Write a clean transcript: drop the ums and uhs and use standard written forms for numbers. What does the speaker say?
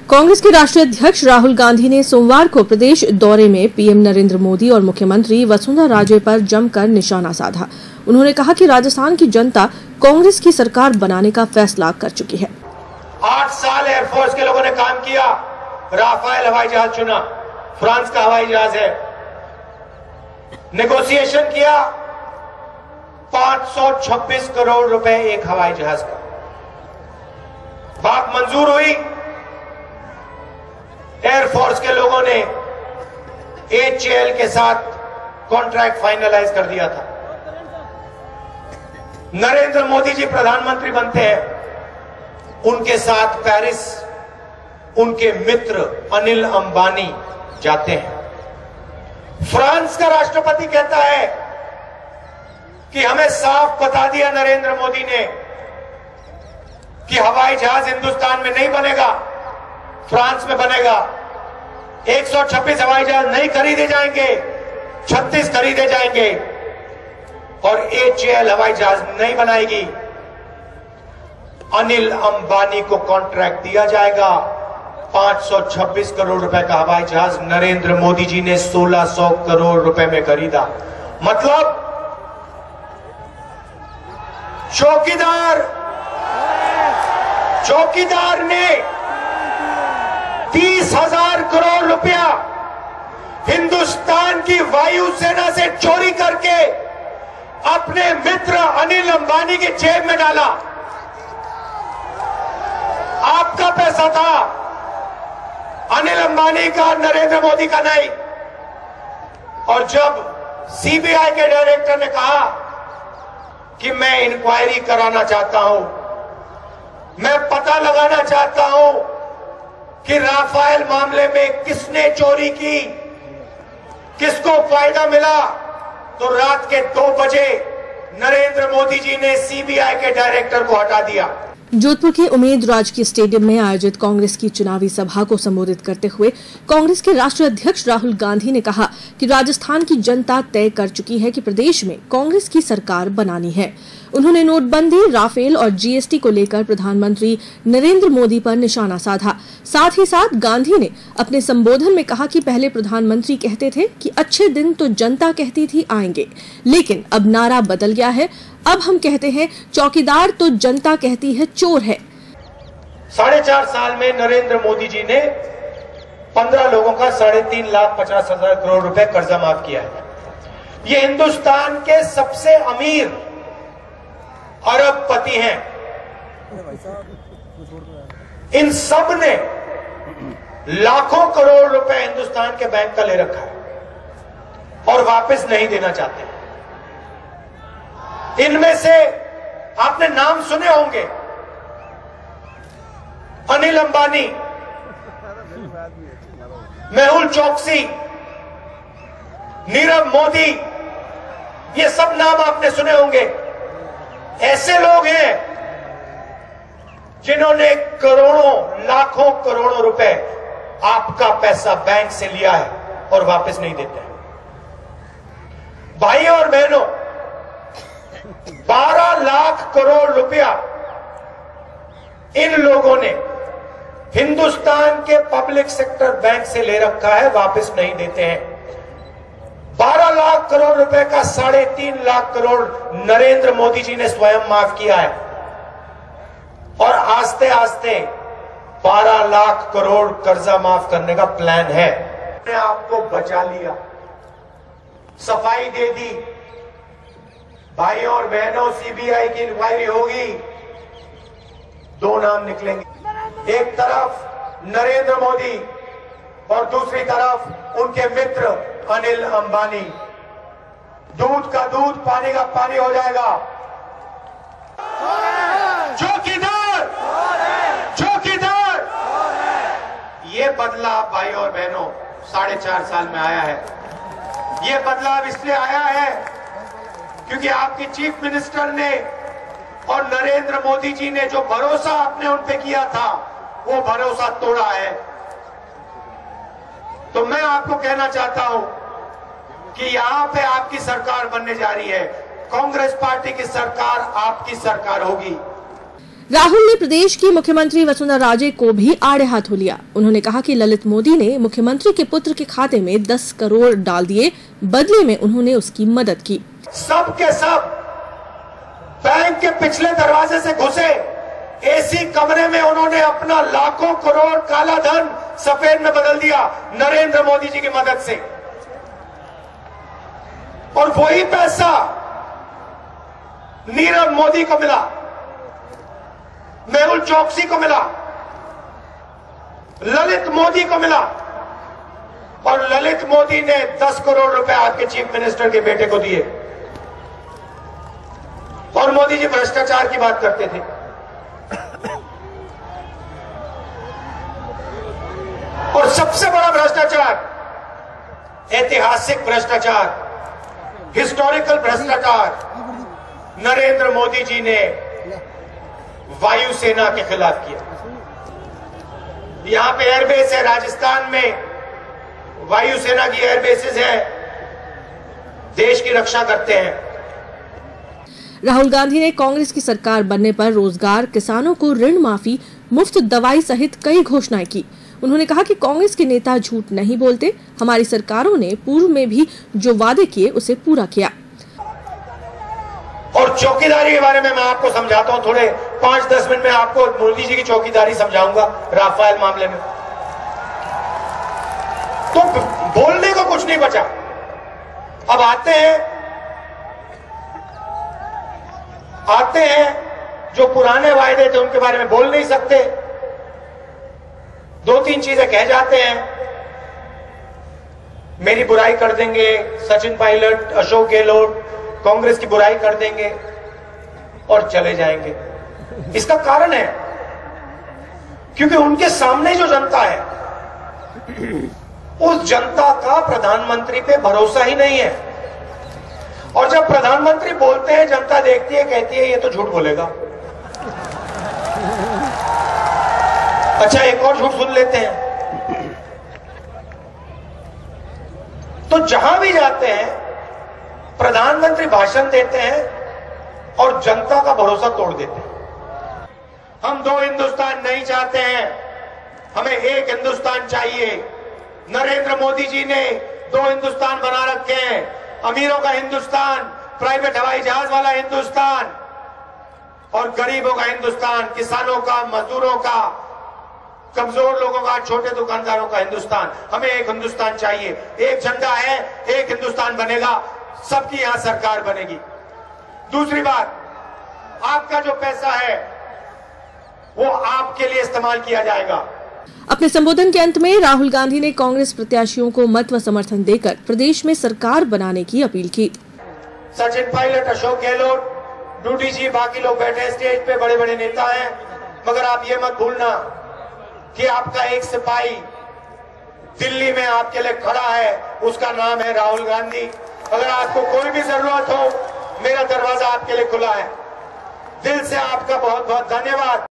कांग्रेस के राष्ट्रीय अध्यक्ष राहुल गांधी ने सोमवार को प्रदेश दौरे में पीएम नरेंद्र मोदी और मुख्यमंत्री वसुंधरा राजे पर जमकर निशाना साधा। उन्होंने कहा कि राजस्थान की जनता कांग्रेस की सरकार बनाने का फैसला कर चुकी है। 8 साल एयरफोर्स के लोगों ने काम किया, राफेल हवाई जहाज चुना, फ्रांस का हवाई जहाज है, नेगोशिएशन किया 526 करोड़ रुपए एक हवाई जहाज का, बात मंजूर हुई। एयरफोर्स के लोगों ने HAL के साथ कॉन्ट्रैक्ट फाइनलाइज कर दिया था। नरेंद्र मोदी जी प्रधानमंत्री बनते हैं, उनके साथ पेरिस उनके मित्र अनिल अंबानी जाते हैं। फ्रांस का राष्ट्रपति कहता है कि हमें साफ बता दिया नरेंद्र मोदी ने कि हवाई जहाज हिंदुस्तान में नहीं बनेगा, फ्रांस में बनेगा। 126 हवाई जहाज नहीं खरीदे जाएंगे, 36 खरीदे जाएंगे और HAL हवाई जहाज नहीं बनाएगी। अनिल अंबानी को कॉन्ट्रैक्ट दिया जाएगा। 526 करोड़ रुपए का हवाई जहाज नरेंद्र मोदी जी ने 1600 करोड़ रुपए में खरीदा। मतलब चौकीदार ने 30,000 करोड़ रुपया हिंदुस्तान की वायुसेना से चोरी करके अपने मित्र अनिल अंबानी की जेब में डाला। आपका पैसा था, अनिल अंबानी का, नरेंद्र मोदी का नहीं। और जब CBI के डायरेक्टर ने कहा कि मैं इंक्वायरी कराना चाहता हूं, मैं पता लगाना चाहता हूं कि राफेल मामले में किसने चोरी की, किसको फायदा मिला, तो रात के 2 बजे नरेंद्र मोदी जी ने CBI के डायरेक्टर को हटा दिया। जोधपुर के उमेद राजकीय स्टेडियम में आयोजित कांग्रेस की चुनावी सभा को संबोधित करते हुए कांग्रेस के राष्ट्रीय अध्यक्ष राहुल गांधी ने कहा कि राजस्थान की जनता तय कर चुकी है कि प्रदेश में कांग्रेस की सरकार बनानी है। उन्होंने नोटबंदी, राफेल और GST को लेकर प्रधानमंत्री नरेंद्र मोदी पर निशाना साधा। साथ ही साथ गांधी ने अपने संबोधन में कहा कि पहले प्रधानमंत्री कहते थे कि अच्छे दिन तो जनता कहती थी आएंगे, लेकिन अब नारा बदल गया है। अब हम कहते हैं चौकीदार तो जनता कहती है चोर है। 4.5 साल में नरेंद्र मोदी जी ने 15 लोगों का 3,50,000 करोड़ रुपए कर्जा माफ किया है। ये हिंदुस्तान के सबसे अमीर अरबपति हैं। इन सब ने लाखों करोड़ रुपए हिंदुस्तान के बैंक का ले रखा है और वापस नहीं देना चाहते। इनमें से आपने नाम सुने होंगे, अनिल अंबानी, मेहुल चोकसी, नीरव मोदी, ये सब नाम आपने सुने होंगे। ऐसे लोग हैं जिन्होंने करोड़ों, लाखों करोड़ों रुपए आपका पैसा बैंक से लिया है और वापस नहीं देते हैं। भाई और बहनों, 12 लाख करोड़ रुपया इन लोगों ने हिंदुस्तान के पब्लिक सेक्टर बैंक से ले रखा है, वापस नहीं देते हैं। 12 लाख करोड़ रुपए का 3.5 लाख करोड़ नरेंद्र मोदी जी ने स्वयं माफ किया है और आस्ते आस्ते 12 लाख करोड़ कर्जा माफ करने का प्लान है। अपने आप को बचा लिया, सफाई दे दी। भाइयों और बहनों, CBI की इंक्वायरी होगी, 2 नाम निकलेंगे। एक तरफ नरेंद्र मोदी और दूसरी तरफ उनके मित्र अनिल अंबानी। दूध का दूध, पानी का पानी हो जाएगा। चौकीदार, ये बदलाव भाई और बहनों 4.5 साल में आया है। ये बदलाव इसलिए आया है क्योंकि आपकी चीफ मिनिस्टर ने और नरेंद्र मोदी जी ने जो भरोसा आपने उन पे किया था, वो भरोसा तोड़ा है। तो मैं आपको कहना चाहता हूं कि यहां पे आपकी सरकार बनने जा रही है। कांग्रेस पार्टी की सरकार आपकी सरकार होगी। राहुल ने प्रदेश की मुख्यमंत्री वसुंधरा राजे को भी आड़े हाथों लिया। उन्होंने कहा कि ललित मोदी ने मुख्यमंत्री के पुत्र के खाते में 10 करोड़ डाल दिए, बदले में उन्होंने उसकी मदद की। सब के सब बैंक के पिछले दरवाजे से घुसे, एसी कमरे में उन्होंने अपना लाखों करोड़ काला धन सफेद में बदल दिया नरेंद्र मोदी जी की मदद से। और वही पैसा नीरव मोदी को मिला, मेहुल चौकसी को मिला, ललित मोदी को मिला, और ललित मोदी ने 10 करोड़ रुपए आपके चीफ मिनिस्टर के बेटे को दिए। और मोदी जी भ्रष्टाचार की बात करते थे। और सबसे बड़ा भ्रष्टाचार, ऐतिहासिक भ्रष्टाचार, हिस्टोरिकल भ्रष्टाचार नरेंद्र मोदी जी ने वायुसेना के खिलाफ किया। यहां पे एयरबेस है, राजस्थान में वायुसेना की एयरबेसेस है, देश की रक्षा करते हैं। राहुल गांधी ने कांग्रेस की सरकार बनने पर रोजगार, किसानों को ऋण माफी, मुफ्त दवाई सहित कई घोषणाएं की। उन्होंने कहा कि कांग्रेस के नेता झूठ नहीं बोलते, हमारी सरकारों ने पूर्व में भी जो वादे किए उसे पूरा किया। और चौकीदारी के बारे में मैं आपको समझाता हूं, थोड़े 5-10 मिनट में आपको मोदी जी की चौकीदारी समझाऊंगा राफेल मामले में। तो बोलने को कुछ नहीं बचा। अब आते हैं जो पुराने वायदे थे उनके बारे में बोल नहीं सकते, 2-3 चीजें कह जाते हैं, मेरी बुराई कर देंगे, सचिन पायलट, अशोक गहलोत, कांग्रेस की बुराई कर देंगे और चले जाएंगे। इसका कारण है क्योंकि उनके सामने जो जनता है, उस जनता का प्रधानमंत्री पे भरोसा ही नहीं है। और जब प्रधानमंत्री बोलते हैं, जनता देखती है, कहती है ये तो झूठ बोलेगा। अच्छा, एक और झूठ सुन लेते हैं। तो जहां भी जाते हैं प्रधानमंत्री भाषण देते हैं और जनता का भरोसा तोड़ देते हैं। हम 2 हिंदुस्तान नहीं चाहते हैं, हमें एक हिंदुस्तान चाहिए। नरेंद्र मोदी जी ने 2 हिंदुस्तान बना रखे हैं, अमीरों का हिंदुस्तान, प्राइवेट हवाई जहाज वाला हिंदुस्तान, और गरीबों का हिंदुस्तान, किसानों का, मजदूरों का, कमजोर लोगों का, छोटे दुकानदारों का हिंदुस्तान। हमें एक हिंदुस्तान चाहिए, एक झंडा है, एक हिंदुस्तान बनेगा, सबकी यहां सरकार बनेगी। दूसरी बात, आपका जो पैसा है वो आपके लिए इस्तेमाल किया जाएगा। अपने संबोधन के अंत में राहुल गांधी ने कांग्रेस प्रत्याशियों को मत व समर्थन देकर प्रदेश में सरकार बनाने की अपील की। सचिन पायलट, अशोक गहलोत, डूडी जी, बाकी लोग बैठे स्टेज पे, बड़े बड़े नेता हैं, मगर आप ये मत भूलना कि आपका एक सिपाही दिल्ली में आपके लिए खड़ा है, उसका नाम है राहुल गांधी। अगर आपको कोई भी जरूरत हो, मेरा दरवाजा आपके लिए खुला है। दिल से आपका बहुत बहुत धन्यवाद।